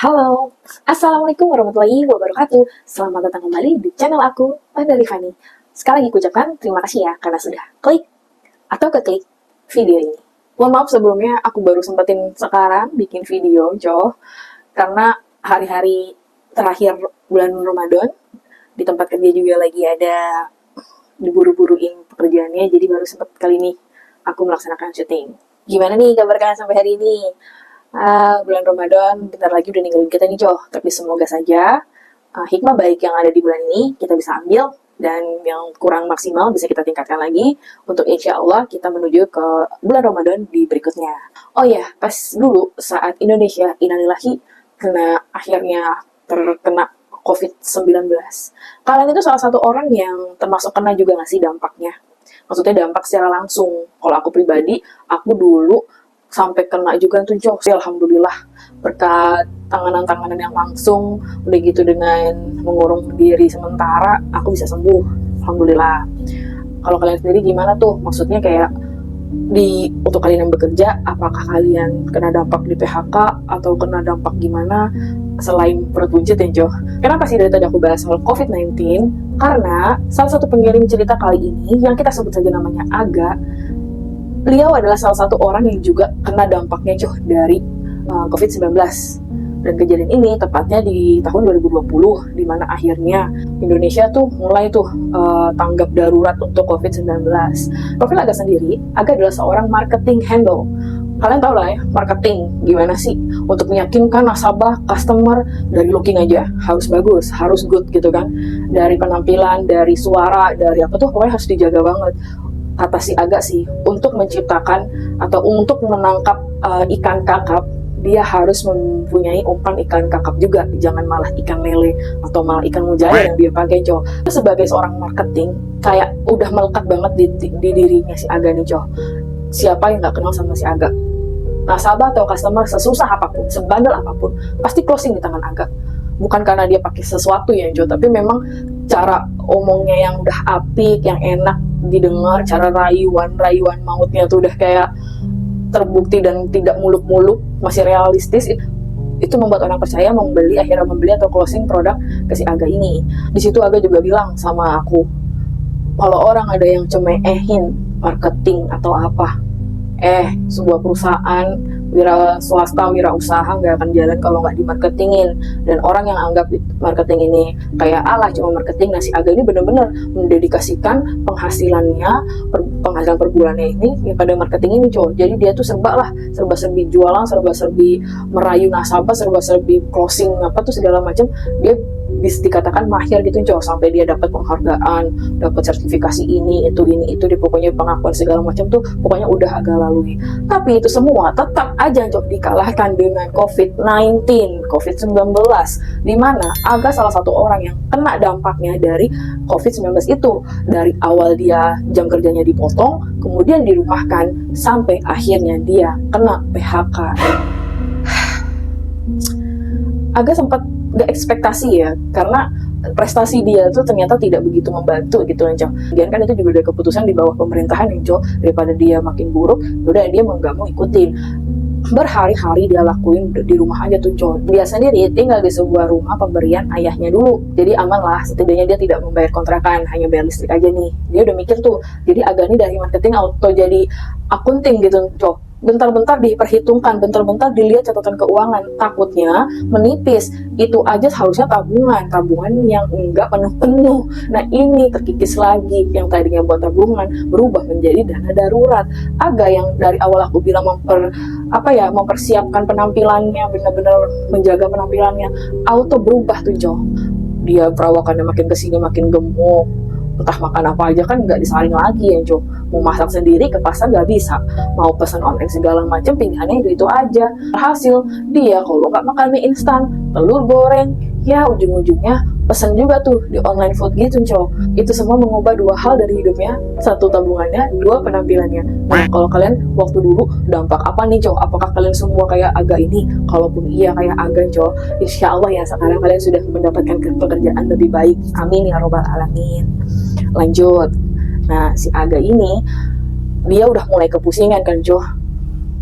Halo, Assalamualaikum warahmatullahi wabarakatuh. Selamat datang kembali di channel aku, Panda Rifani. Sekali lagi ucapkan terima kasih ya karena sudah klik atau keklik video ini. Mohon maaf sebelumnya aku baru sempetin sekarang bikin video, karena hari-hari terakhir bulan Ramadan di tempat kerja juga lagi ada diburu-buruin pekerjaannya, jadi baru sempet kali ini aku melaksanakan syuting. Gimana nih kabar kalian sampai hari ini? Bulan Ramadan bentar lagi udah ninggalin kita nih tapi semoga saja hikmah baik yang ada di bulan ini kita bisa ambil, dan yang kurang maksimal bisa kita tingkatkan lagi untuk insya Allah kita menuju ke bulan Ramadan di berikutnya. Oh ya, pas dulu saat Indonesia innalillahi akhirnya terkena COVID-19, kalian itu salah satu orang yang termasuk kena juga nggak sih dampaknya? Maksudnya dampak secara langsung. Kalau aku pribadi, aku dulu sampai kena juga tuh alhamdulillah berkat tanganan-tanganan yang langsung, udah gitu dengan mengurung diri sementara aku bisa sembuh, alhamdulillah. Kalau kalian sendiri gimana tuh? Maksudnya kayak untuk kalian yang bekerja, apakah kalian kena dampak di PHK atau kena dampak gimana selain perut buncit ya Kenapa sih dari tadi aku bahas soal COVID-19? Karena salah satu pengirim cerita kali ini yang kita sebut saja namanya Aga, beliau adalah salah satu orang yang juga kena dampaknya dari COVID-19. Dan kejadian ini tepatnya di tahun 2020, di mana akhirnya Indonesia tuh mulai tanggap darurat untuk COVID-19. Profil Aga sendiri, Aga adalah seorang marketing handle. Kalian tahu lah ya, marketing gimana sih untuk meyakinkan nasabah, customer, dari looking aja harus bagus, harus good gitu kan. Dari penampilan, dari suara, dari apa tuh pokoknya harus dijaga banget. Kata si Aga sih, untuk menciptakan atau untuk menangkap ikan kakap, dia harus mempunyai umpan ikan kakap juga, jangan malah ikan lele atau malah ikan mujair yang dia pakai Sebagai seorang marketing, kayak udah melekat banget di dirinya si Aga nih Siapa yang nggak kenal sama si Aga? Nasabah atau customer sesusah apapun, sebandel apapun, pasti closing di tangan Aga. Bukan karena dia pakai sesuatu ya tapi memang cara omongnya yang udah apik, yang enak didengar, cara rayuan mautnya tuh udah kayak terbukti dan tidak muluk-muluk, masih realistis. Itu membuat orang percaya akhirnya membeli atau closing produk ke si Aga ini. Di situ Aga juga bilang sama aku, kalau orang ada yang cemehin marketing atau apa, sebuah perusahaan wira swasta, wira usaha nggak akan jalan kalau nggak dimarketingin. Dan orang yang anggap marketing ini kayak cuma marketing, si Aga ini benar-benar mendedikasikan penghasilan per bulannya ini ya pada marketing ini Jadi dia tuh serba-serbi jualan, serba-serbi merayu nasabah, serba-serbi closing segala macam. Dia bisa dikatakan mahir gitu sampai dia dapat penghargaan, dapat sertifikasi ini itu dia pokoknya pengakuan segala macam tuh pokoknya udah agak lalui. Tapi itu semua tetap aja dikalahkan dengan COVID-19 di mana Aga salah satu orang yang kena dampaknya dari COVID-19 itu. Dari awal dia jam kerjanya dipotong, kemudian dirumahkan, sampai akhirnya dia kena PHK. Aga sempat gak ekspektasi ya, karena prestasi dia tuh ternyata tidak begitu membantu gitu Kemudian kan itu juga ada keputusan di bawah pemerintahan daripada dia makin buruk, udah dia nggak mau ikutin. Berhari-hari dia lakuin di rumah aja Dia sendiri tinggal di sebuah rumah pemberian ayahnya dulu, jadi aman lah, setidaknya dia tidak membayar kontrakan, hanya bayar listrik aja nih. Dia udah mikir jadi Aga nih dari marketing auto jadi akunting gitu bentar-bentar diperhitungkan, bentar-bentar dilihat catatan keuangan, takutnya menipis. Itu aja harusnya tabungan yang enggak penuh-penuh. Nah ini terkikis lagi, yang tadinya buat tabungan berubah menjadi dana darurat. Aga yang dari awal aku bilang mempersiapkan penampilannya, benar-benar menjaga penampilannya, auto berubah Dia perawakannya makin kesini makin gemuk, entah makan apa aja kan nggak disaring lagi mau masak sendiri ke pasar nggak bisa, mau pesan online segala macam pilihannya itu aja. Hasil dia kalau nggak makan mie instan, telur goreng, ya ujung-ujungnya pesan juga di online food gitu Itu semua mengubah dua hal dari hidupnya, satu tabungannya, dua penampilannya. Nah kalau kalian waktu dulu dampak apa nih apakah kalian semua kayak Aga ini? Kalaupun iya kayak Aga insya Allah ya sekarang kalian sudah mendapatkan pekerjaan lebih baik, amin ya robbal alamin. Lanjut. Nah si Aga ini dia udah mulai kepusingan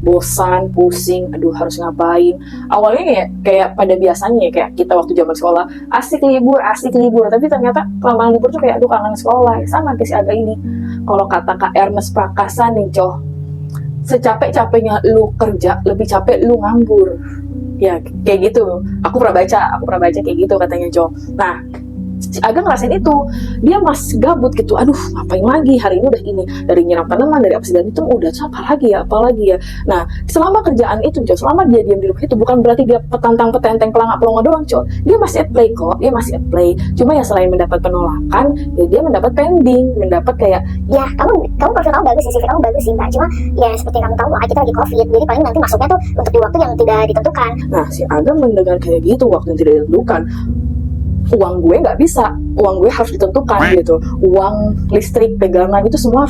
bosan, pusing, aduh harus ngapain. Awalnya ya kayak pada biasanya ya, kayak kita waktu zaman sekolah asik libur, tapi ternyata kelamaan libur tuh kayak aduh kangen sekolah. Sama kayak si Aga ini. Kalau kata Kak Ernest Prakasa nih, Coh, secapek-capeknya lu kerja, lebih capek lu nganggur. Ya kayak gitu. Aku pernah baca kayak gitu katanya, Coh. Nah, si Aga ngerasain itu, dia masih gabut gitu, aduh ngapain lagi hari ini, udah ini dari nyiram tanaman, dari apa segala itu udah apalagi ya. Nah, selama kerjaan itu, Cok, selama dia diam di rumah itu bukan berarti dia petantang-petenteng pelangak-pelongo doang, Cok. Dia masih apply kok, dia masih apply. Cuma ya selain mendapat penolakan, ya dia mendapat pending, mendapat kayak ya kamu profil kamu bagus sih, CV kamu bagus sih Mbak, cuma ya seperti kamu tahu kita lagi COVID, jadi paling nanti masuknya tuh untuk di waktu yang tidak ditentukan. Nah, si Aga mendengar kayak gitu, waktu yang tidak ditentukan, uang gue nggak bisa, uang gue harus ditentukan gitu, uang listrik pegangan itu semua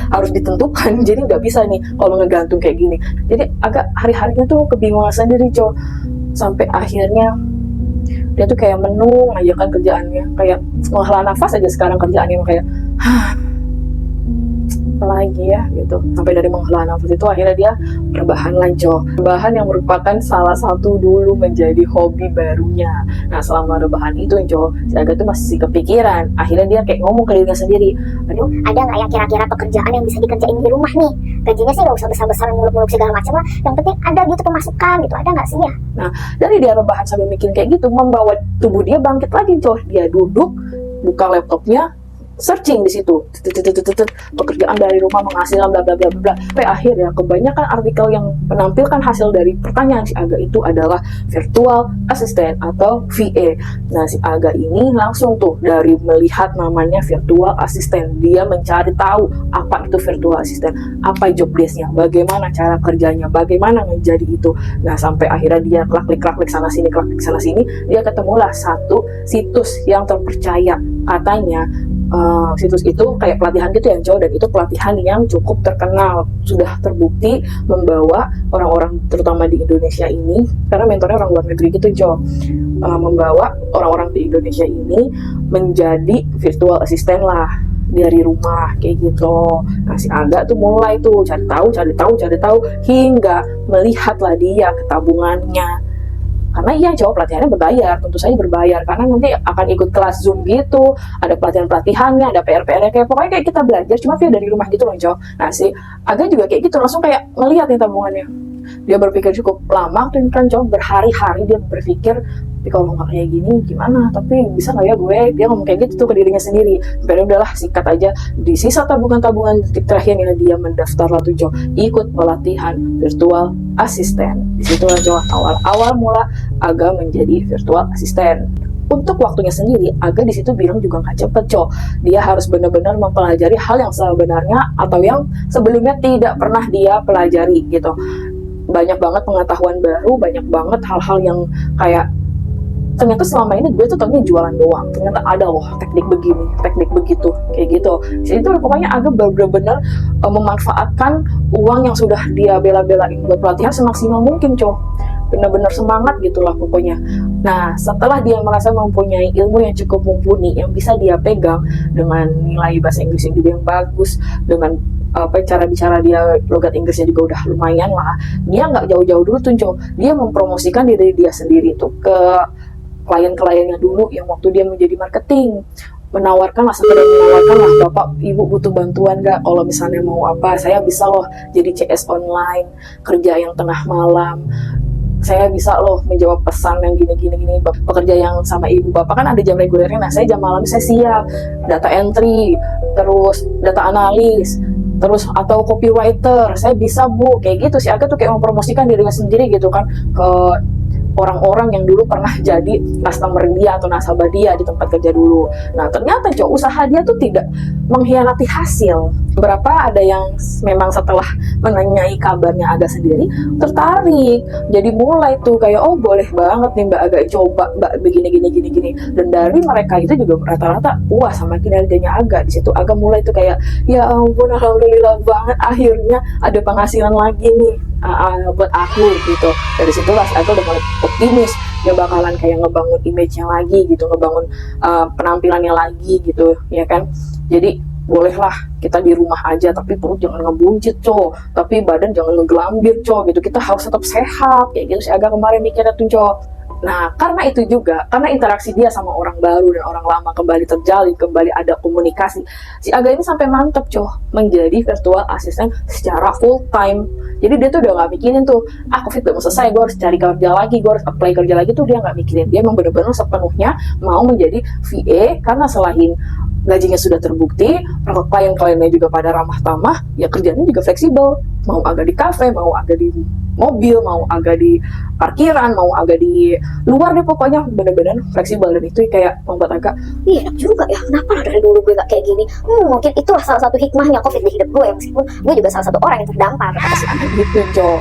harus ditentukan. Jadi nggak bisa nih kalau ngegantung kayak gini. Jadi agak hari-harinya tuh kebingungan sendiri, Cok, sampai akhirnya dia tuh kayak menung aja kan kerjaannya, kayak menghela nafas aja sekarang kerjaannya kayak lagi ya gitu. Sampai dari menghela nafas itu akhirnya dia rebahan lanco, rebahan yang merupakan salah satu dulu menjadi hobi barunya. Nah, selama rebahan itu Jo, si Aga tuh masih kepikiran. Akhirnya dia kayak ngomong ke dirinya sendiri, aduh ada nggak ya kira-kira pekerjaan yang bisa dikerjain di rumah nih, gajinya sih nggak usah besar-besaran muluk-muluk segala macam lah, yang penting ada gitu pemasukan gitu, ada nggak sih ya. Nah, dari dia rebahan sambil mikir kayak gitu, membawa tubuh dia bangkit lagi, Jo. Dia duduk, buka laptopnya, searching di situ, pekerjaan dari rumah menghasilkan bla bla bla bla. Sampai akhirnya kebanyakan artikel yang menampilkan hasil dari pertanyaan si Aga itu adalah virtual assistant atau VA. Nah, si Aga ini langsung tuh dari melihat namanya virtual assistant, dia mencari tahu apa itu virtual assistant, apa job desk-nya, bagaimana cara kerjanya, bagaimana menjadi itu. Nah, sampai akhirnya dia klik sana sini, dia ketemulah satu situs yang terpercaya. Katanya situs itu kayak pelatihan gitu ya, Jo, dan itu pelatihan yang cukup terkenal, sudah terbukti membawa orang-orang terutama di Indonesia ini, karena mentornya orang luar negeri gitu, Jo, membawa orang-orang di Indonesia ini menjadi virtual assistant lah dari rumah kayak gitu. Nah, si Aga tuh mulai tuh cari tahu hingga melihatlah dia ke tabungannya. Karena iya, jawab pelatihannya berbayar, tentu saja berbayar, karena nanti akan ikut kelas Zoom gitu, ada pelatihannya, ada PR-nya, kayak pokoknya kayak kita belajar, cuma via dari rumah gitu loh, Jo. Nah, si Aga juga kayak gitu, langsung kayak ngeliat nih tabungannya. Dia berpikir cukup lama tuh kan, Jo, berhari-hari dia berpikir, tapi kalau nggak kayak gini gimana, tapi bisa nggak ya gue, dia ngomong kayak gitu tuh ke dirinya sendiri. Tapi udahlah, sikat aja. Di sisa tabungan terakhirnya dia mendaftar lah tuh, Jo, ikut pelatihan virtual assistant. Disitulah, Jo, awal mula Aga menjadi virtual assistant. Untuk waktunya sendiri, Aga di situ bilang juga nggak cepet, Co. Dia harus benar-benar mempelajari hal yang sebenarnya atau yang sebelumnya tidak pernah dia pelajari gitu. Banyak banget pengetahuan baru, banyak banget hal-hal yang kayak ternyata selama ini gue tuh taunya jualan doang, ternyata ada loh teknik begini, teknik begitu, kayak gitu. Jadi itu pokoknya Aga benar-benar memanfaatkan uang yang sudah dia bela-belain buat pelatihan semaksimal mungkin, Co. Benar-benar semangat gitulah pokoknya. Nah, setelah dia merasa mempunyai ilmu yang cukup mumpuni, yang bisa dia pegang dengan nilai bahasa Inggris yang juga yang bagus, dengan cara bicara dia, logat Inggrisnya juga udah lumayan lah, dia nggak jauh-jauh dulu tuh, Jo. Dia mempromosikan diri dia sendiri tuh ke klien-kliennya dulu yang waktu dia menjadi marketing, menawarkan lah, Bapak Ibu butuh bantuan nggak, kalau misalnya mau apa, saya bisa loh jadi CS online, kerja yang tengah malam, saya bisa loh menjawab pesan yang gini, pekerja yang sama ibu bapak kan ada jam regulernya, nah saya jam malam saya siap, data entry, terus data analis, terus atau copywriter, saya bisa Bu, kayak gitu sih. Aga tuh kayak mempromosikan dirinya sendiri gitu kan ke orang-orang yang dulu pernah jadi customer dia atau nasabah dia di tempat kerja dulu. Nah, ternyata Jo, usaha dia tuh tidak mengkhianati hasil. Beberapa ada yang memang setelah menanyai kabarnya Aga sendiri tertarik, jadi mulai tuh kayak oh boleh banget nih Mbak Aga coba Mbak begini. Dan dari mereka itu juga rata-rata puas sama kinerjanya Aga. Di situ Aga mulai tuh kayak ya ampun, alhamdulillah banget, akhirnya ada penghasilan lagi nih buat aku gitu. Dari situ lah Aga udah mulai optimis dia bakalan kayak ngebangun image-nya lagi gitu, ngebangun penampilannya lagi gitu ya kan. Jadi bolehlah kita di rumah aja, tapi perut jangan ngebuncit tapi badan jangan ngegelambir gitu, kita harus tetap sehat kayak gitu. Si Aga kemarin mikirnya tuh Nah, karena itu juga, karena interaksi dia sama orang baru dan orang lama kembali terjalin, kembali ada komunikasi, si Aga ini sampai mantep menjadi virtual assistant secara full time. Jadi dia tuh udah gak mikirin tuh, COVID udah mau selesai, gue harus cari kerja lagi, gue harus apply kerja lagi, tuh dia gak mikirin. Dia emang bener-bener sepenuhnya mau menjadi VA, karena selain gajinya sudah terbukti, klien-kliennya juga pada ramah tamah, ya kerjanya juga fleksibel. Mau agak di kafe, mau agak di mobil, mau agak di parkiran, mau agak di luar deh, pokoknya bener-bener fleksibel. Dan itu kayak membuat agak, iya enak juga ya, kenapa dari dulu gue gak kayak gini. Mungkin itulah salah satu hikmahnya COVID di hidup gue, meskipun gue juga salah satu orang yang terdampar gitu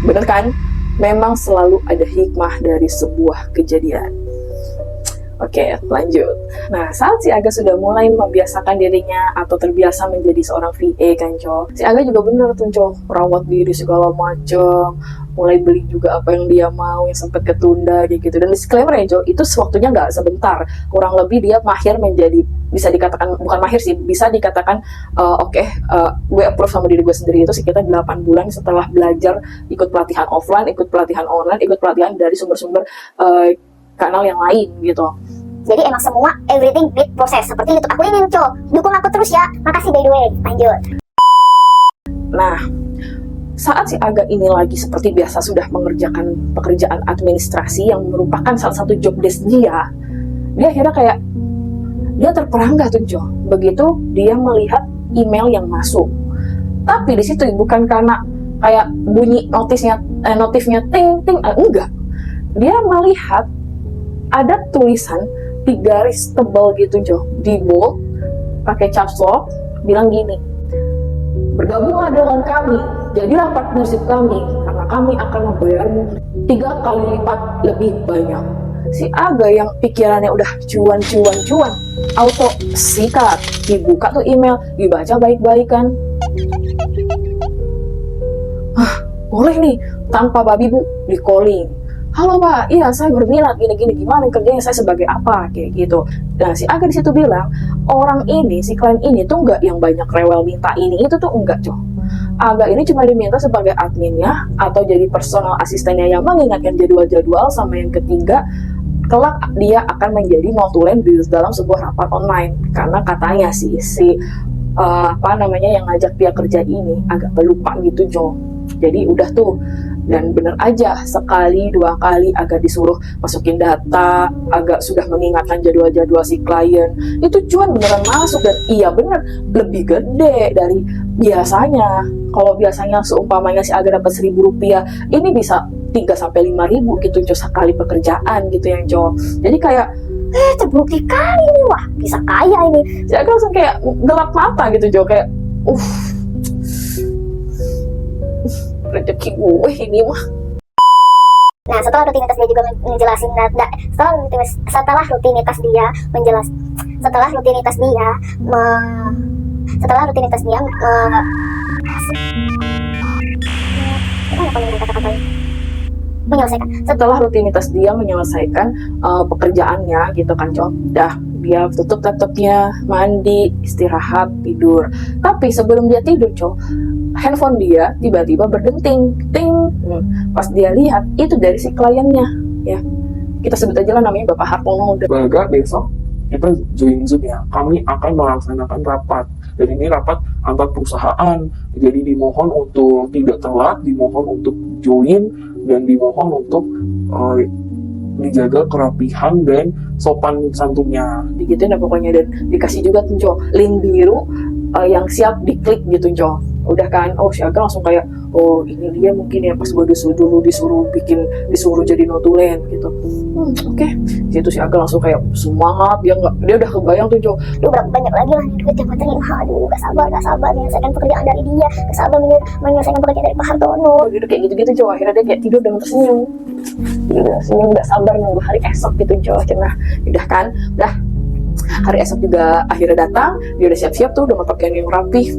bener kan, memang selalu ada hikmah dari sebuah kejadian. Oke, lanjut. Nah, saat si Aga sudah mulai membiasakan dirinya atau terbiasa menjadi seorang VA kan, si Aga juga bener tuh, rawat diri segala macam, mulai beli juga apa yang dia mau, yang sempat ketunda kayak gitu. Dan disclaimer ya, itu sewaktunya nggak sebentar. Kurang lebih dia mahir menjadi, bisa dikatakan, bukan mahir sih, bisa dikatakan gue approve sama diri gue sendiri itu sekitar 8 bulan setelah belajar, ikut pelatihan offline, ikut pelatihan online, ikut pelatihan dari sumber-sumber kanal yang lain gitu. Jadi emang semua everything with proses, seperti YouTube aku ini dukung aku terus ya, makasih by the way. Lanjut. Nah, saat si Aga ini lagi seperti biasa sudah mengerjakan pekerjaan administrasi yang merupakan salah satu job desk dia akhirnya kayak dia terperangah tuh begitu dia melihat email yang masuk. Tapi di situ bukan karena kayak bunyi notifnya ting ting, enggak. Dia melihat ada tulisan 3 garis tebal gitu di bold pakai caps lock, bilang gini, bergabunglah dengan kami, jadilah partnership kami, karena kami akan membayarmu 3 kali lipat lebih banyak. Si Aga yang pikirannya udah cuan, auto sikat, dibuka tuh email, dibaca baik-baik kan. Boleh nih, tanpa babi bu, di calling. Halo Pak, iya saya berminat gini-gini, gimana kerjanya, saya sebagai apa, kayak gitu. Nah si Aga di situ bilang, orang ini, si klien ini tuh enggak yang banyak rewel minta ini itu tuh enggak Aga ini cuma diminta sebagai adminnya atau jadi personal asistennya yang mengingatkan jadwal-jadwal, sama yang ketiga, kelak dia akan menjadi notulen di dalam sebuah rapat online. Karena katanya sih yang ngajak dia kerja ini agak pelupa gitu Jadi udah tuh, dan bener aja sekali 2 kali agak disuruh masukin data, agak sudah mengingatkan jadwal-jadwal si klien, itu cuan beneran masuk. Dan iya bener, lebih gede dari biasanya. Kalau biasanya seumpamanya si Aga dapat 1.000 rupiah, ini bisa 3-5 ribu gitu sekali pekerjaan gitu yang Jadi kayak terbukti kali nih, wah bisa kaya ini. Si Aga langsung kayak gelap mata gitu kayak rezeki gue ini mah. Nah setelah rutinitas dia juga menjelasin setelah rutinitas dia menyelesaikan pekerjaannya gitu kan dah dia tutup laptopnya, mandi, istirahat, tidur. Tapi sebelum dia tidur handphone dia tiba-tiba berdenting ting. Pas dia lihat itu dari si kliennya ya, kita sebut aja lah namanya Bapak Hartono. Semoga besok kita join Zoom ya, kami akan melaksanakan rapat, dan ini rapat antar perusahaan, jadi dimohon untuk tidak telat, dimohon untuk join, dan dimohon untuk dijaga kerapihan dan sopan santunnya. Digituin ya pokoknya, dan dikasih juga tuh link biru yang siap diklik gitu udah kan. Si Aga langsung kayak ini dia mungkin ya, pas gue disuruh jadi notulen gitu. Oke. Situ si Aga langsung kayak semangat, dia udah kebayang tuh Duh berapa banyak lagi lah nih duit yang gue terima. Aduh gak sabar menyelesaikan pekerjaan dari dia, gak sabar menyelesaikan pekerjaan dari Pak Hartono. Gitu kayak gitu akhirnya dia kayak tidur dengan tersenyum. Senyum gak sabar nunggu hari esok gitu cenah. Udah kan, Hari esok juga akhirnya datang, dia udah siap-siap tuh dengan pakaian yang rapih.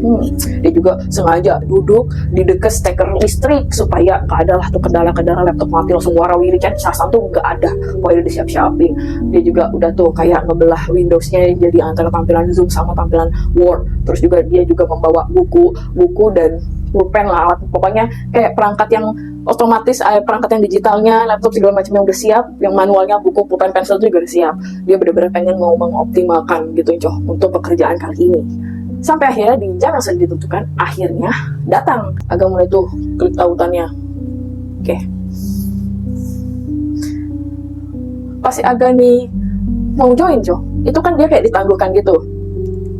Dia juga sengaja duduk di dekat steker listrik supaya gak ada lah tuh kendala-kendala laptop mati langsung warawiri kan, casan tuh gak ada. Pokoknya udah disiap-siapin. Dia juga udah tuh kayak ngebelah Windows-nya jadi antara tampilan Zoom sama tampilan Word. Terus juga dia juga membawa buku dan pulpen lah, alat pokoknya kayak perangkat yang otomatis, perangkat yang digitalnya, laptop segala macam yang udah siap, yang manualnya buku, pulpen, pensil itu juga udah siap. Dia benar-benar pengen mau mengoptimalkan gitu coh untuk pekerjaan kali ini. Sampai akhirnya di jam yang sudah ditentukan, akhirnya datang. Agak mulai tuh klik tautannya. Oke. Pasti agak nih mau join coh. Itu kan dia kayak ditangguhkan gitu.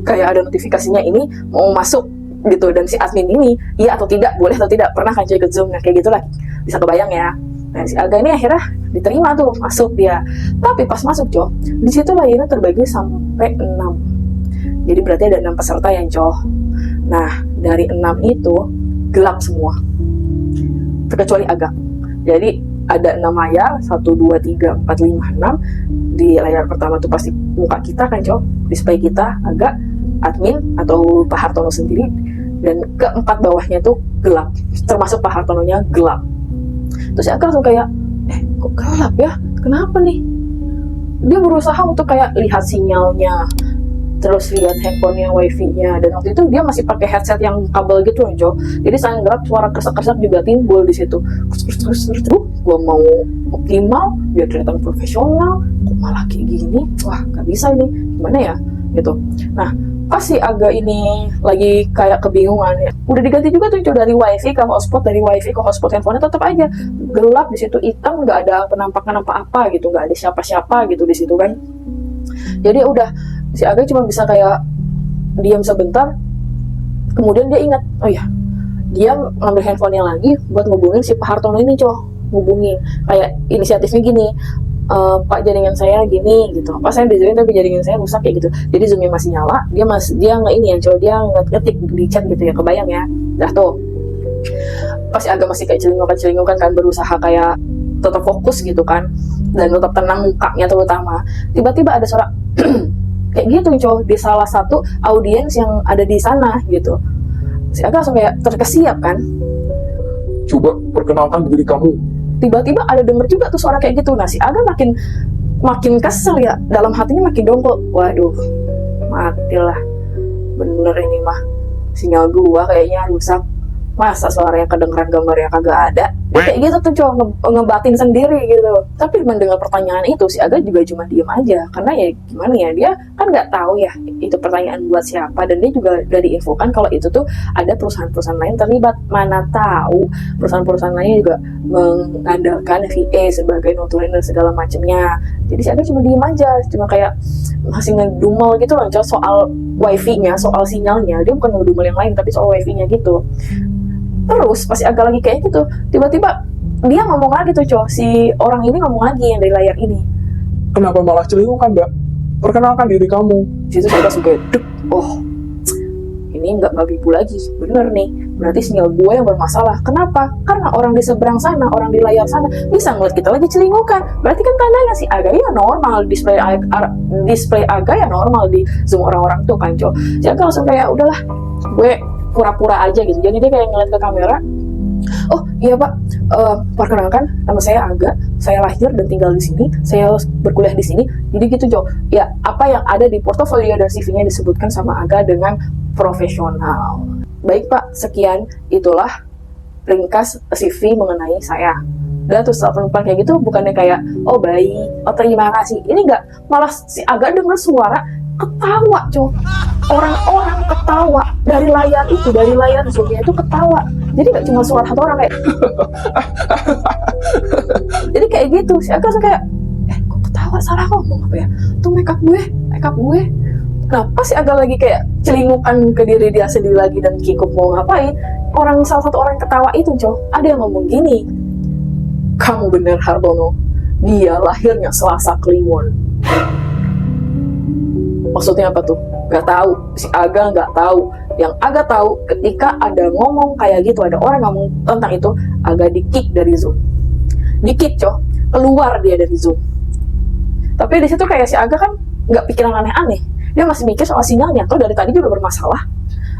Kayak ada notifikasinya ini mau masuk gitu, dan si admin ini iya atau tidak, boleh atau tidak, pernah kan ikut Zoom, nah kayak gitulah, bisa kebayang ya. Nah si Aga ini akhirnya diterima tuh, masuk dia. Tapi pas masuk coh, di situ layarnya terbagi sampai 6. Jadi berarti ada 6 peserta yang coh. Nah dari 6 itu gelap semua, terkecuali Aga. Jadi ada 6 layar, 1, 2, 3, 4, 5, 6. Di layar pertama tuh pasti muka kita kan coh, display kita, Aga, admin atau Pak Hartono sendiri, dan keempat bawahnya tuh gelap, termasuk Pak Hartononya gelap. Terus aku langsung kayak, kok gelap ya? Kenapa nih? Dia berusaha untuk kayak lihat sinyalnya, terus lihat handphonenya, wifi-nya, dan waktu itu dia masih pakai headset yang kabel gitu loh, Jo. Jadi sangat gelap, suara kersak-kersak juga timbul di situ. Terus, gue mau optimal, biar kelihatan profesional, kok malah kayak gini? Wah, gak bisa ini, gimana ya? Gitu. Nah, pasti agak ini lagi kayak kebingungan ya. Udah diganti juga tuh dari wifi ke hotspot, dari wifi ke hotspot, handphonenya tetap aja gelap di situ, hitam, nggak ada penampakan apa-apa gitu, nggak ada siapa-siapa gitu di situ kan. Jadi udah si Aga cuma bisa kayak diam sebentar, kemudian dia ingat, oh ya, dia ngambil handphonenya lagi buat ngubungin si Pak Hartono ini ngubungin kayak inisiatifnya gini. Pak, jaringan saya gini gitu, Pak saya dizoin tapi jaringan saya rusak kayak gitu. Jadi zoomnya masih nyala, dia nggak ini ya, coba dia ngetik di chat gitu ya, kebayang ya. Dah tuh pasti agak masih kayak celingukan kan, berusaha kayak tetap fokus gitu kan, dan tetap tenang mukanya terutama. Tiba-tiba ada suara kayak gitu cow di salah satu audiens yang ada di sana gitu. Si agak langsung kayak terkesiap kan, Coba perkenalkan diri kamu. Tiba-tiba ada denger juga tuh suara kayak gitu. Nah si Aga makin kesel ya, dalam hatinya makin dongkol. Waduh, matilah, bener ini mah sinyal gua kayaknya rusak. Masa suaranya kedengeran, gambarnya kagak ada. Kayak gitu tuh coba ngebatin sendiri gitu. Tapi mendengar pertanyaan itu si Aga juga cuma diem aja, karena ya gimana ya, dia kan nggak tahu ya itu pertanyaan buat siapa, dan dia juga udah diinfokan kalau itu tuh ada perusahaan-perusahaan lain terlibat. Mana tahu perusahaan-perusahaan lainnya juga mengandalkan VA sebagai notulen dan segala macamnya. Jadi si Aga cuma diem aja, cuma kayak masih ngedumel gitu loh soal wifi-nya, soal sinyalnya. Dia bukan ngedumel yang lain, tapi soal wifi-nya gitu. Terus pasti agak lagi kayak gitu, tiba-tiba dia ngomong lagi tuh si orang ini ngomong lagi yang dari layar ini. Kenapa malah celingukan, Mbak? Perkenalkan diri kamu. Situ saya langsung kayak, oh ini nggak bibu lagi, bener nih, berarti sinyal gue yang bermasalah. Kenapa? Karena orang di seberang sana, orang di layar sana bisa ngeliat kita lagi celingukan. Berarti kan tandanya si Aga ya normal, display Aga ya normal di Zoom orang-orang tuh kan, cow. Si Aga langsung kayak, udahlah, gue pura-pura aja gitu. Jadi dia kayak ngeliat ke kamera, oh iya Pak, perkenalkan nama saya Aga, saya lahir dan tinggal di sini, saya berkuliah di sini. Jadi gitu Jo, ya apa yang ada di portofolio dan CV-nya disebutkan sama Aga dengan profesional. Baik Pak, sekian, itulah ringkas CV mengenai saya. Dan terus penumpang kayak gitu, bukannya kayak oh baik, oh terima kasih, ini enggak, malah si Aga dengar suara ketawa cow. Orang-orang ketawa dari layar itu, dari layar Zoom-nya itu ketawa. Jadi gak cuma suara satu orang kayak jadi kayak gitu. Si Aga kayak kok ketawa, salah ngomong apa ya, tuh makeup gue. Nah pas si Aga lagi kayak celingukan ke diri dia sendiri lagi dan kikuk mau ngapain, salah satu orang ketawa itu cow, ada yang ngomong gini, kamu bener Hartono, dia lahirnya Selasa Kliwon. Maksudnya apa tuh? Gak tahu. Si Aga gak tahu. Yang Aga tahu ketika ada ngomong kayak gitu, ada orang ngomong tentang itu, Aga di-kick dari Zoom. Di-kick cow, keluar dia dari Zoom. Tapi di situ kayak si Aga kan nggak pikiran aneh-aneh, dia masih mikir soal sinyalnya, atau dari tadi juga bermasalah.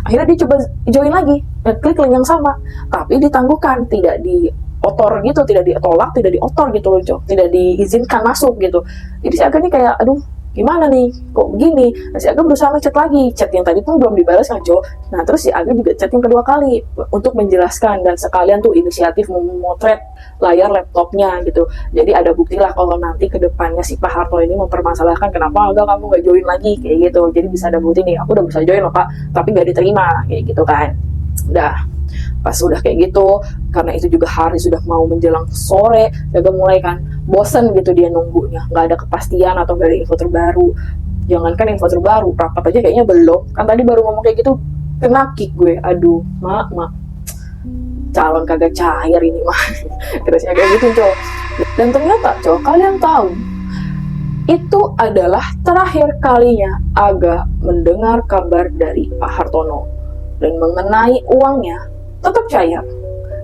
Akhirnya dia coba join lagi, klik link yang sama, tapi ditangguhkan, tidak diotor gitu, tidak ditolak, tidak diotor gitu loh, Cok, tidak diizinkan masuk gitu. Jadi si Aga nih kayak, aduh gimana nih, kok begini. Nah, si Aga berusaha ngechat lagi, chat yang tadi pun belum dibalas kan, Cok. Nah terus si Aga juga chat yang kedua kali untuk menjelaskan, dan sekalian tuh inisiatif memotret layar laptopnya gitu. Jadi ada bukti lah kalau nanti kedepannya si Pak Harto ini mempermasalahkan kenapa Aga kamu gak join lagi kayak gitu. Jadi bisa ada bukti nih, aku udah bisa join loh Pak, tapi gak diterima kayak gitu kan. Udah pas udah kayak gitu, karena itu juga hari sudah mau menjelang sore, Aga mulai kan bosen gitu dia nunggunya, nggak ada kepastian atau nggak ada info terbaru. Jangankan info terbaru, rapat aja kayaknya belum, kan tadi baru ngomong kayak gitu kena kick gue. Aduh mak calon kagak cair ini mah. Terus kayak gitu, Cok. Dan ternyata, Cok, kalian tahu itu adalah terakhir kalinya Aga mendengar kabar dari Pak Hartono, dan mengenai uangnya tetap cair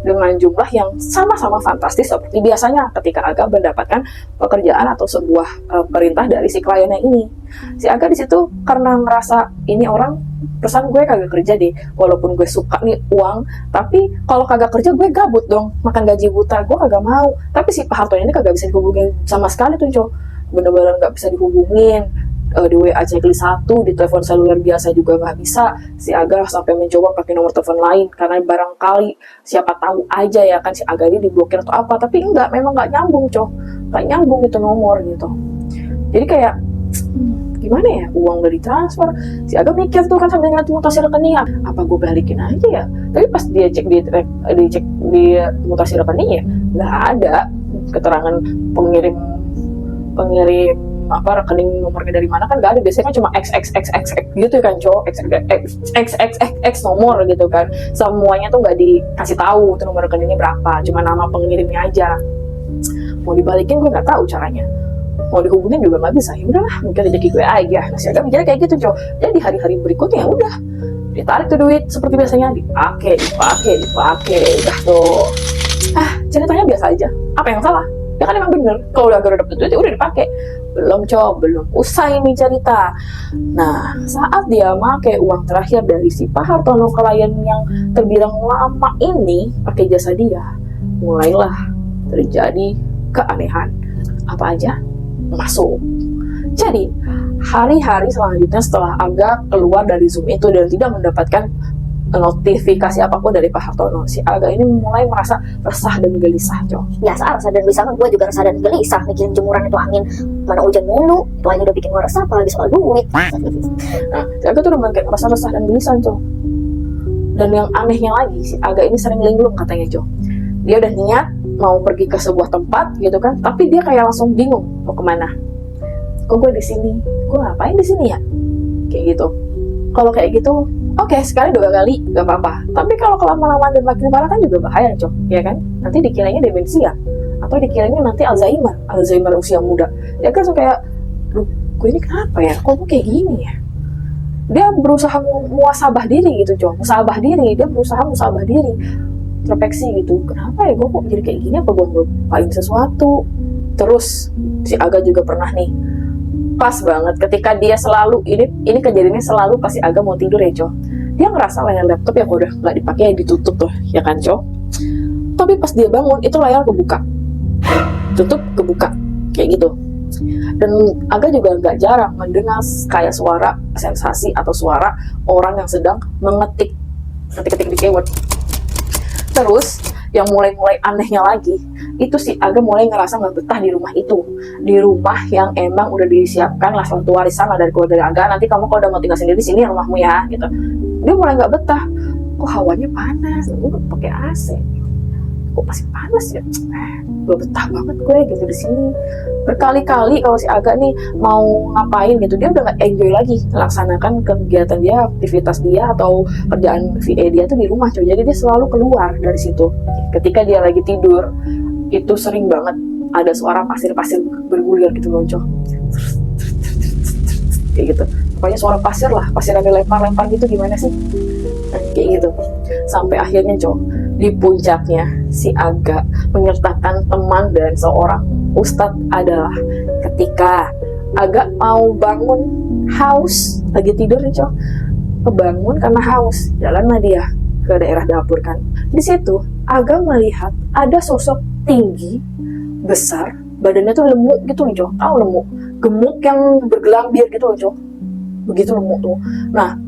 dengan jumlah yang sama-sama fantastis seperti biasanya ketika Aga mendapatkan pekerjaan atau sebuah perintah dari si kliennya ini. Si Aga di situ karena ngerasa ini orang perusahaan gue kagak kerja deh, walaupun gue suka nih uang, tapi kalau kagak kerja gue gabut dong, makan gaji buta, gue kagak mau. Tapi si Pak Harto ini kagak bisa dihubungin sama sekali tuh, Cok, bener-bener nggak bisa dihubungin. Di WA checklist 1, di telepon seluler biasa juga nggak bisa. Si Aga sampai mencoba pakai nomor telepon lain karena barangkali siapa tahu aja ya kan si Aga ini diblokir atau apa, tapi enggak, memang nggak nyambung, Cok, nggak nyambung itu nomor gitu. Jadi kayak gimana ya, uang udah ditransfer, si Aga mikir tuh kan sambil ngeliat mutasi rekening, apa gue balikin aja ya. Tapi pas dia cek di mutasi rekeningnya nggak ada keterangan pengirim apa rekening nomornya dari mana, kan nggak ada. Biasanya kan cuma XXXX gitu kan, Cok, XXXX nomor gitu kan, semuanya tuh nggak dikasih tahu tuh nomor rekeningnya berapa, cuma nama pengirimnya aja. Mau dibalikin gue nggak tahu caranya, mau dihubungin juga nggak bisa. Ya udahlah, mungkin rezeki gue aja. Nah, si Aga mikirnya kayak gitu, Cok. Jadi hari-hari berikutnya udah ditarik tuh duit seperti biasanya, dipakai udah tuh. Ceritanya biasa aja, apa yang salah? Ya kan emang bener, kalau udah dapet duit ya udah dipakai. Belum, Cok, belum usai nih cerita. Nah, saat dia pakai uang terakhir dari si Pak Hartono, klien yang terbilang lama ini pakai jasa dia, mulailah terjadi keanehan. Apa aja? Masuk. Jadi, hari-hari selanjutnya setelah Aga keluar dari Zoom itu dan tidak mendapatkan notifikasi apapun dari Pak Hartono, si Aga ini mulai merasa resah dan gelisah, Cok. Biasa resah dan gelisah, gue juga resah dan gelisah mikirin jemuran itu angin, mana hujan mulu, itu aja udah bikin gue resah, apalagi soal duit. Nah, si Aga tuh udah makin merasa resah dan gelisah, Cok. Dan yang anehnya lagi, si Aga ini sering linglung katanya, Cok. Dia udah niat mau pergi ke sebuah tempat gitu kan, tapi dia kayak langsung bingung mau kemana. Kok gue di sini? Gue ngapain di sini ya? Kayak gitu. Kalau kayak gitu, oke, sekali 2 kali gak apa-apa. Tapi kalau kelamaan dan makin parah kan juga bahaya, Cok, ya kan? Nanti dikiranya demensia, atau dikiranya nanti Alzheimer usia muda. Ya kan, so kayak, duh, gue ini kenapa ya? Kok gue kayak gini ya? Dia berusaha muasabah diri gitu, Cok. Dia berusaha musabah diri. Introspeksi gitu. Kenapa ya gue kok jadi kayak gini? Apa gue ngelupain sesuatu? Terus, si Aga juga pernah nih, pas banget ketika dia selalu ini kejadiannya selalu pasti Aga mau tidur ya, Cok. Dia ngerasa layar laptop yang udah nggak dipakai ya ditutup tuh, ya kan, Cok. Tapi pas dia bangun itu layar kebuka, tutup kebuka kayak gitu. Dan Aga juga nggak jarang mendengar kayak suara sensasi atau suara orang yang sedang mengetik di keyword. Terus yang mulai anehnya lagi, itu si Aga mulai ngerasa nggak betah di rumah itu, di rumah yang emang udah disiapkan lah suatu warisan lah dari keluarga Aga. Nanti kamu kalau udah mau tinggal sendiri di sini rumahmu ya, gitu. Dia mulai nggak betah. Kok hawanya panas? Gue pakai AC. Kok masih panas ya? Gue betah banget gue gitu di sini. Berkali-kali kalau si Aga nih mau ngapain gitu, dia udah nggak enjoy lagi melaksanakan kegiatan dia, aktivitas dia atau kerjaan VA dia tuh di rumah, coy. Jadi dia selalu keluar dari situ. Ketika dia lagi tidur, itu sering banget ada suara pasir-pasir bergulir gitu loh, Cok. Kayak gitu. Pokoknya suara pasir lah, pasir ada lempar-lempar gitu, gimana sih? Nah, kayak gitu. Sampai akhirnya, Cok, di puncaknya si Aga menyertakan teman dan seorang ustadz adalah ketika agak mau bangun, haus, lagi tidur nih cowok, kebangun karena haus, jalanlah dia ke daerah dapur kan. Di situ agak melihat ada sosok tinggi, besar, badannya tuh lemuk gitu loh cowok, tahu lemuk, gemuk yang bergelambir gitu loh cowok, begitu lemuk tuh. Nah,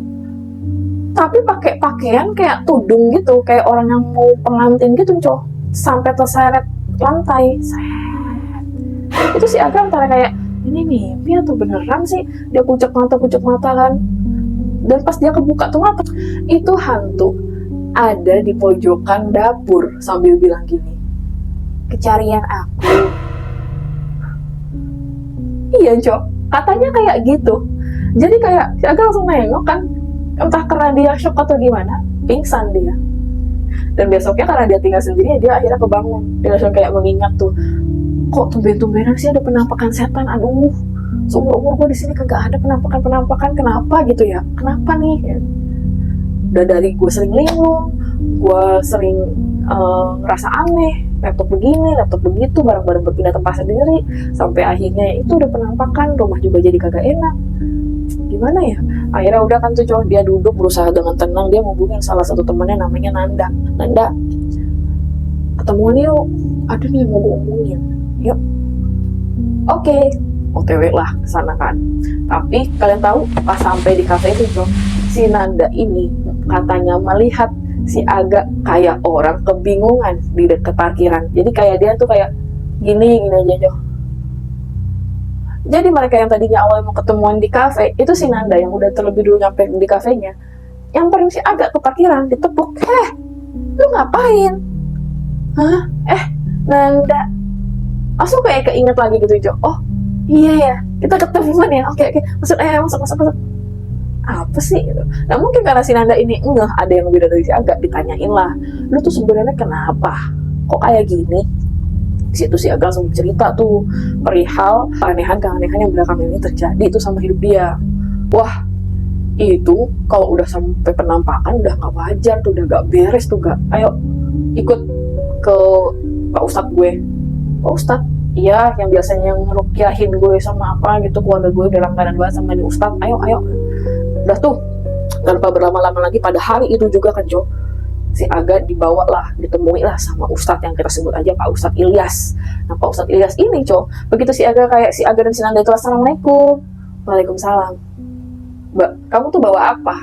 tapi pakai pakaian kayak tudung gitu, kayak orang yang mau pengantin gitu cowok, sampai terseret lantai. Itu si Aga antara kayak ini mimpi atau beneran sih, dia kucek mata kan. Dan pas dia kebuka tuh mata, itu hantu ada di pojokan dapur sambil bilang gini, kecarian aku. Iya cok, katanya kayak gitu. Jadi kayak si Aga langsung nengok kan, entah karena dia shock atau gimana, pingsan dia. Dan besoknya karena dia tinggal sendiri, dia akhirnya kebangun. Dia langsung kayak mengingat tuh, kok tumben-tumbenan sih ada penampakan setan. Aduh, seumur-umur gue di sini kagak ada penampakan, kenapa gitu ya? Kenapa nih? Udah dari gue sering linglung, gue sering ngerasa aneh, laptop begini, laptop begitu, barang-barang berpindah tempat sendiri, sampai akhirnya itu udah penampakan, rumah juga jadi kagak enak. Gimana ya? Akhirnya udah kan tuh cowok, dia duduk berusaha dengan tenang, dia ngubungin salah satu temannya namanya Nanda, ketemuan yuk, ada nih yang mau gue omongin, yuk. Oke, OTW lah kesana kan. Tapi kalian tahu pas sampai di kafe itu cowok, si Nanda ini katanya melihat si Aga kayak orang kebingungan di dekat parkiran. Jadi kayak dia tuh kayak gini aja cowok. Jadi mereka yang tadinya awalnya mau ketemuan di kafe, itu si Nanda yang udah terlebih dulu nyampe di kafenya, yang paling si Aga ke parkiran, ditepuk, lu ngapain? Hah? Nanda. Langsung kayak keinget lagi gitu cowok. Oh iya ya, kita ketemuan ya, oke, masuk. Apa sih gitu. Nah mungkin karena si Nanda ini ada yang lebih dari si Aga, ditanyain lah, lu tuh sebenarnya kenapa kok kayak gini. Di situ si Aga langsung cerita tuh perihal keanehan yang belakangan ini terjadi itu sama hidup dia. Wah, itu kalau udah sampai penampakan udah gak wajar tuh, udah gak beres tuh gak. Ayo ikut ke Pak Ustadz gue. Pak Ustadz, iya, yang biasanya ngerukyahin gue sama apa gitu, keluarga gue udah langganan banget sama ini Ustadz. Ayo. Udah tuh, tanpa berlama-lama lagi, pada hari itu juga kan Jo, si Aga ditemui lah sama Ustadz yang kita sebut aja Pak Ustadz Ilyas. Nah Pak Ustadz Ilyas ini Co, begitu si Aga dan si Nanda itu assalamualaikum, waalaikumsalam, Mbak kamu tuh bawa apa?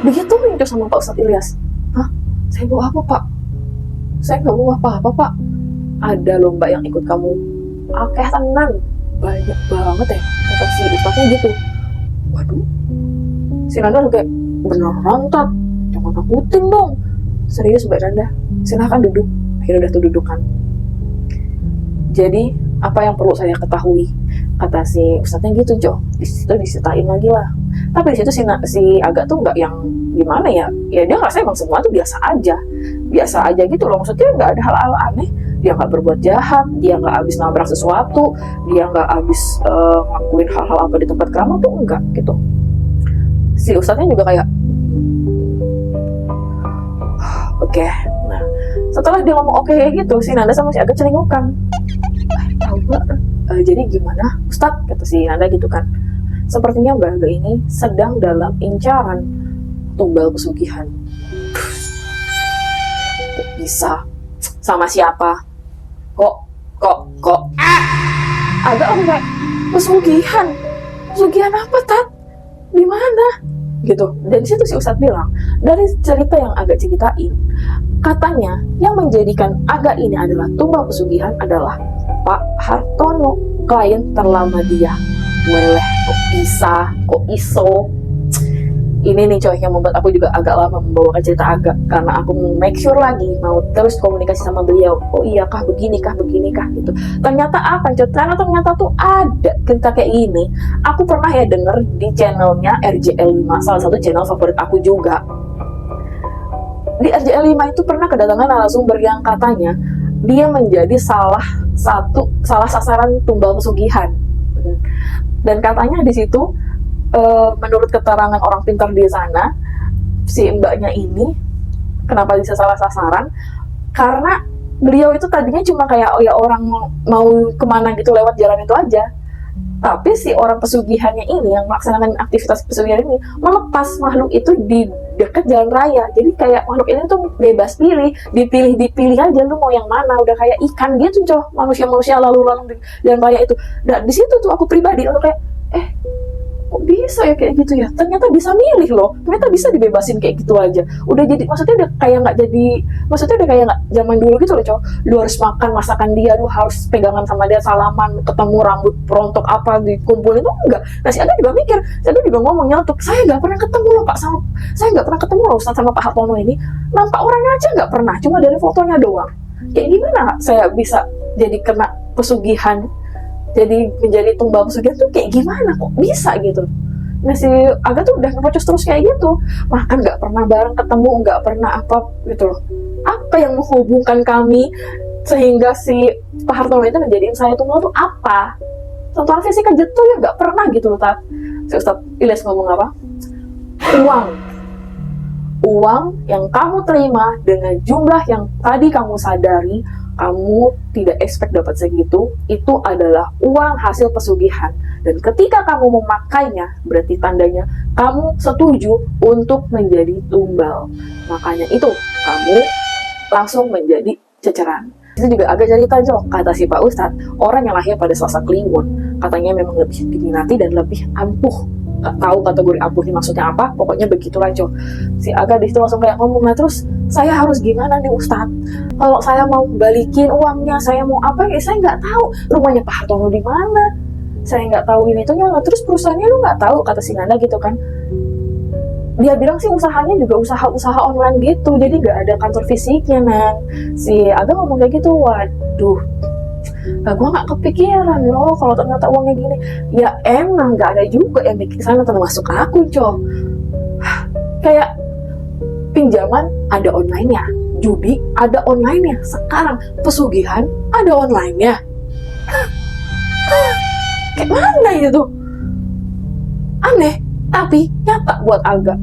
Begitu itu sama Pak Ustadz Ilyas. Hah? Saya bawa apa Pak? Saya nggak bawa apa-apa Pak. Ada loh Mbak yang ikut kamu. Oke tenan, banyak banget ya kata si Ustadznya gitu. Waduh, si Nanda kayak beneran Tat, jangan nakutin dong. Serius Mbak Nanda, silahkan duduk. Akhirnya udah tuh dudukan. Jadi apa yang perlu saya ketahui, kata si Ustadznya gitu Jo. Di situ diceritain lagi lah. Tapi di situ si Aga tuh nggak yang gimana ya, dia ngerasa emang semua tuh biasa aja gitu loh. Maksudnya nggak ada hal-hal aneh, dia nggak berbuat jahat, dia nggak habis nabrak sesuatu, dia nggak habis ngelakuin hal-hal apa di tempat keramat tuh enggak gitu. Si Ustadznya juga kayak oke. Nah, setelah dia ngomong oke gitu, si Nanda sama si Aga celingukan. Tahu Mbak, jadi gimana Ustadz? Kata si Nanda gitu kan. Sepertinya Mbak Aga ini sedang dalam incaran tumbal pesugihan. Kok bisa? Sama siapa? Kok? Aga kayak pesugihan. Pesugihan apa Tat? Di mana? Gitu. Dan di situ si Ustadz bilang, dari cerita yang Aga ceritain, katanya yang menjadikan Aga ini adalah tumbal pesugihan adalah Pak Hartono, klien terlama dia. Weleh, kok bisa, kok iso. Ini nih coy yang membuat aku juga agak lama membawakan cerita Aga, karena aku mau make sure lagi, mau terus komunikasi sama beliau. Oh iya kah begini kah gitu. Ternyata apa coy? Ternyata tuh ada cerita kayak ini. Aku pernah ya denger di channelnya RJL5, salah satu channel favorit aku juga. Di RJL5 itu pernah kedatangan narasumber yang katanya dia menjadi salah sasaran tumbal pesugihan. Dan katanya di situ menurut keterangan orang pintar di sana, si mbaknya ini kenapa bisa salah sasaran? Karena beliau itu tadinya cuma kayak orang mau kemana gitu lewat jalan itu aja. Tapi si orang pesugihannya ini yang melaksanakan aktivitas pesugihan ini melepas makhluk itu di dekat jalan raya. Jadi kayak makhluk ini tuh bebas pilih, dipilih aja lu mau yang mana. Udah kayak ikan gitu, Cok. Manusia-manusia lalu-lalang di jalan raya itu. Dan di situ tuh aku pribadi lalu kayak kok bisa ya kayak gitu ya, ternyata bisa milih loh, ternyata bisa dibebasin kayak gitu aja. Udah jadi, maksudnya udah kayak nggak jadi, maksudnya udah kayak nggak zaman dulu gitu loh, Cowok. Lu harus makan masakan dia, lu harus pegangan sama dia, salaman, ketemu rambut perontok apa dikumpulin, itu enggak. Nah si Aga juga mikir, si Aga juga ngomong nyeletuk, saya nggak pernah ketemu loh Pak sama, saya nggak pernah ketemu loh Ustaz sama Pak Hartono ini, nampak orangnya aja nggak pernah, cuma dari fotonya doang. Kayak gimana saya bisa jadi kena pesugihan, jadi menjadi tumbal pesugihan tuh kayak gimana, kok bisa gitu. Nah si Aga tuh udah ngepocos terus kayak gitu, makan nggak pernah bareng, ketemu nggak pernah apa gitu loh. Apa yang menghubungkan kami sehingga si Pak Hartono itu menjadiin saya tumbal tuh apa? Sentuhan fisik aja tuh ya nggak pernah gitu loh, Tat. Si Ustadz Ilyas ngomong apa? Uang yang kamu terima dengan jumlah yang tadi kamu sadari kamu tidak expect dapat segitu, itu adalah uang hasil pesugihan. Dan ketika kamu memakainya, berarti tandanya kamu setuju untuk menjadi tumbal. Makanya itu, kamu langsung menjadi ceceran. Itu juga agak cerita, Jok, kata si Pak Ustadz, orang yang lahir pada Selasa Kliwon, katanya memang lebih diminati dan lebih ampuh. Gak tahu kategori ampuh ini maksudnya apa, pokoknya begitulah, Jok. Si Aga di situ langsung kayak ngomong, nah terus saya harus gimana nih Ustadz? Kalau saya mau balikin uangnya, saya mau apa ya? Saya nggak tahu rumahnya Pak Hartono di mana. Saya nggak tahu ini itunya. Terus perusahaannya lu nggak tahu, kata si Nanda gitu kan. Dia bilang sih usahanya juga usaha online gitu, jadi nggak ada kantor fisiknya, Nan. Si Aga ngomong kayak gitu, waduh. Nah, gue nggak kepikiran loh kalau ternyata uangnya gini. Ya emang nggak ada juga yang bikin sana, termasuk aku, Cok. Kayak pinjaman ada online-nya, judi ada online-nya, sekarang pesugihan ada online-nya. Kayak mana itu? Aneh, tapi nyata buat Aga.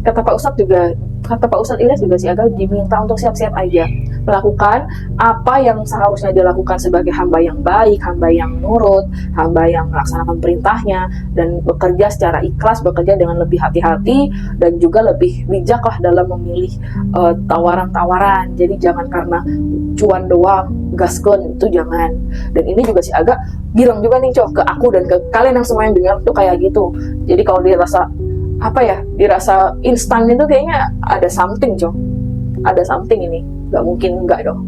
Kata Pak Ustadz Ilyas juga si Aga diminta untuk siap-siap aja melakukan apa yang seharusnya dilakukan sebagai hamba yang baik, hamba yang nurut, hamba yang melaksanakan perintahnya, dan bekerja secara ikhlas, bekerja dengan lebih hati-hati, dan juga lebih bijak lah dalam memilih tawaran-tawaran. Jadi jangan karena cuan doang, gaskon, itu jangan. Dan ini juga si Aga bilang juga nih, Cok, ke aku dan ke kalian yang semua yang dengar tuh kayak gitu. Jadi kalau dirasa dirasa instan itu kayaknya ada something, Cok. Ada something ini, nggak mungkin nggak dong.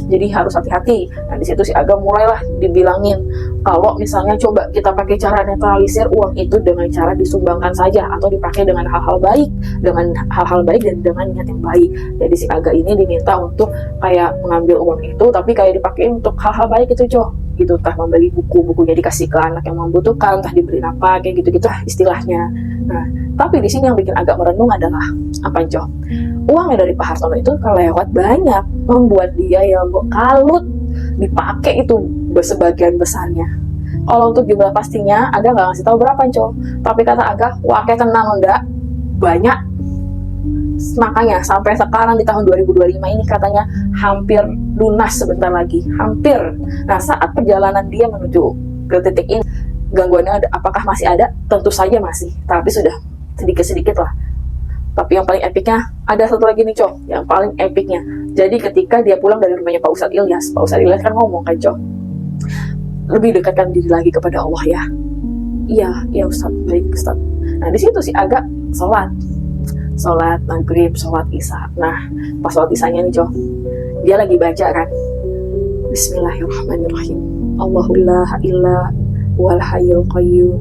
Jadi harus hati-hati. Nah di situ si Aga mulailah dibilangin kalau misalnya coba kita pakai cara netralisir uang itu dengan cara disumbangkan saja atau dipakai dengan hal-hal baik, dan dengan niat yang baik. Jadi si Aga ini diminta untuk kayak mengambil uang itu tapi kayak dipakai untuk hal-hal baik itu, Cok. Gitu, entah membeli bukunya dikasih ke anak yang membutuhkan, entah diberi apa, kayak gitu-gitu istilahnya. Nah, tapi di sini yang bikin agak merenung adalah apa, Cok? Uangnya dari Pak Hartono itu kelewat banyak, membuat dia yang kalut dipakai itu sebagian besarnya. Kalau untuk jumlah pastinya, Aga nggak ngasih tahu berapa, Cok. Tapi kata Aga, wakai tenang enggak, banyak. Makanya sampai sekarang di tahun 2025 ini katanya hampir lunas sebentar lagi, hampir. Nah saat perjalanan dia menuju ke titik ini, gangguannya apakah masih ada? Tentu saja masih, tapi sudah sedikit-sedikit lah. Tapi yang paling epicnya, ada satu lagi nih, Cok, yang paling epicnya. Jadi ketika dia pulang dari rumahnya Pak Ustadz Ilyas kan ngomong kan, Cok, lebih dekatkan diri lagi kepada Allah ya. Iya Ustadz, baik Ustadz. Nah di situ si Aga sholat maghrib, sholat isya. Nah pas sholat isyanya nih, Cok, dia lagi baca kan, Bismillahirrahmanirrahim, Allahu la ilaha wal hayyul qayyum.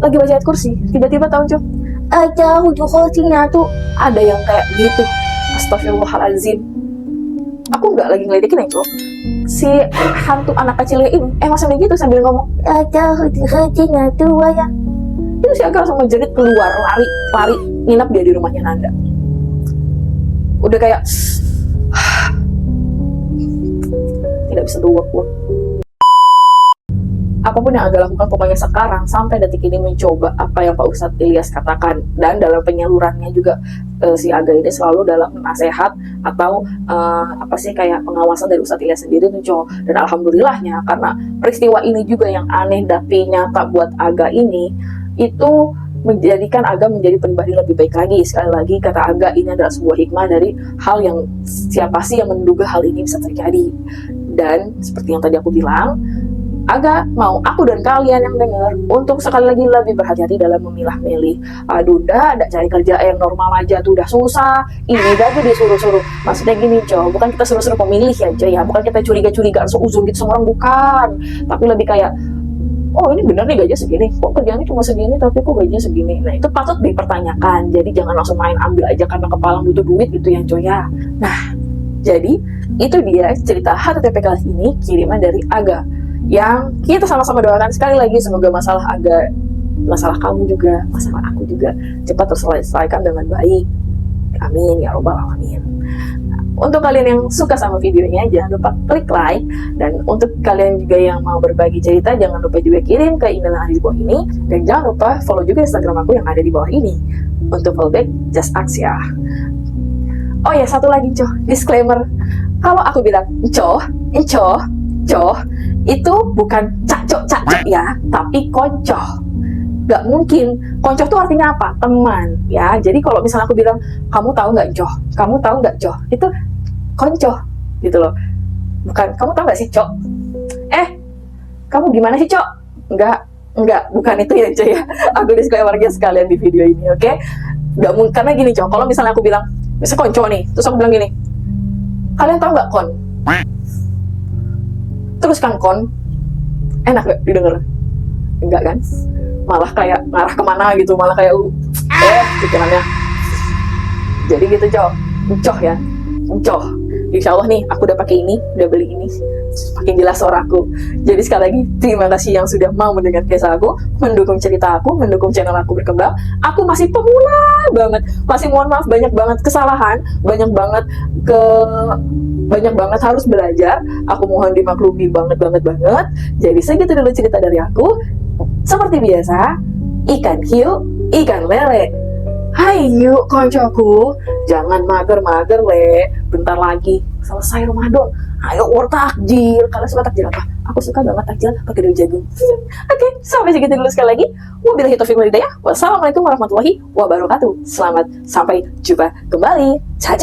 Lagi baca ayat kursi, tiba-tiba tahu, Cok, aja hujung-hujungnya tuh ada yang kayak gitu. Astagfirullahaladzim. Aku nggak lagi ngeledekin ya, Cok. Si hantu anak kecilnya ini masih begitu sambil ngomong aja hujung-hujungnya tuh ya. Itu si Aga langsung menjerit keluar, lari nginap dia di rumahnya Nanda. Udah kayak tidak bisa dua pun. Apapun yang Aga lakukan pokoknya sekarang sampai detik ini mencoba apa yang Pak Ustadz Ilyas katakan, dan dalam penyalurannya juga si Aga ini selalu dalam nasihat atau kayak pengawasan dari Ustadz Ilyas sendiri tuh cowok. Dan alhamdulillahnya karena peristiwa ini juga yang aneh tapi nyata buat Aga ini, itu menjadikan Aga menjadi pribadi lebih baik lagi. Sekali lagi kata Aga, ini adalah sebuah hikmah dari hal yang siapa sih yang menduga hal ini bisa terjadi. Dan seperti yang tadi aku bilang, Aga mau aku dan kalian yang dengar untuk sekali lagi lebih berhati-hati dalam memilah-milih. Aduh, ada cari kerja yang normal aja tuh udah susah. Ini lagi disuruh-suruh. Maksudnya gini, coy, bukan kita suruh-suruh pemilih ya, coy ya. Bukan kita curiga-curigaan seuzon gitu sama orang, bukan. Tapi lebih kayak, oh ini benar nih gajinya segini, kok kerjaannya cuma segini tapi kok gajinya segini. Nah itu patut dipertanyakan. Jadi jangan langsung main ambil aja karena kepala butuh duit gitu ya, coy ya. Nah, jadi itu dia cerita HTTP kali ini, kiriman dari Aga, yang kita sama-sama doakan sekali lagi semoga masalah Aga, masalah kamu juga, masalah aku juga cepat terselesaikan dengan baik. Amin ya robbal alamin. Nah, untuk kalian yang suka sama videonya jangan lupa klik like, dan untuk kalian juga yang mau berbagi cerita jangan lupa juga kirim ke email yang ada di bawah ini, dan jangan lupa follow juga Instagram aku yang ada di bawah ini untuk fallback just ask ya. Oh ya, satu lagi disclaimer, kalau aku bilang coh itu bukan cacok ya, tapi koncoh. Gak mungkin. Koncoh tuh artinya apa? Teman ya. Jadi kalau misalnya aku bilang kamu tahu nggak coh, kamu tahu nggak coh, itu koncoh gitu loh. Bukan kamu tahu nggak sih cok, kamu gimana sih cok, enggak, bukan itu ya coy ya. Aku disclaimer-nya sekalian di video ini, oke? Gak mungkin, karena gini cok, kalau misalnya aku bilang misalnya konco nih, terus aku bilang gini, kalian tahu nggak kon, terus kan kon, enak gak didengar? Enggak kan? Malah kayak ngarah kemana gitu, malah kayak pikirannya. Jadi gitu coh ya, coh. Insya Allah nih aku udah pakai ini, udah beli ini, makin jelas suaraku. Jadi sekali lagi terima kasih yang sudah mau mendengar kisah aku, mendukung cerita aku, mendukung channel aku berkembang. Aku masih pemula banget, masih mohon maaf banyak banget kesalahan, banyak banget harus belajar. Aku mohon dimaklumi banget. Jadi segitu dulu cerita dari aku. Seperti biasa, ikan hiu, ikan lele. Hai yuk koncoku, jangan mager-mager le. Bentar lagi selesai Ramadan. Ayo takjil. Kalian suka takjil apa? Aku suka banget takjil pakai daun jagung. Oke, sampai segitu dulu sekali lagi. Wabillahi taufiq wal hidayah. Wassalamualaikum warahmatullahi wabarakatuh. Selamat sampai jumpa kembali. Ciao.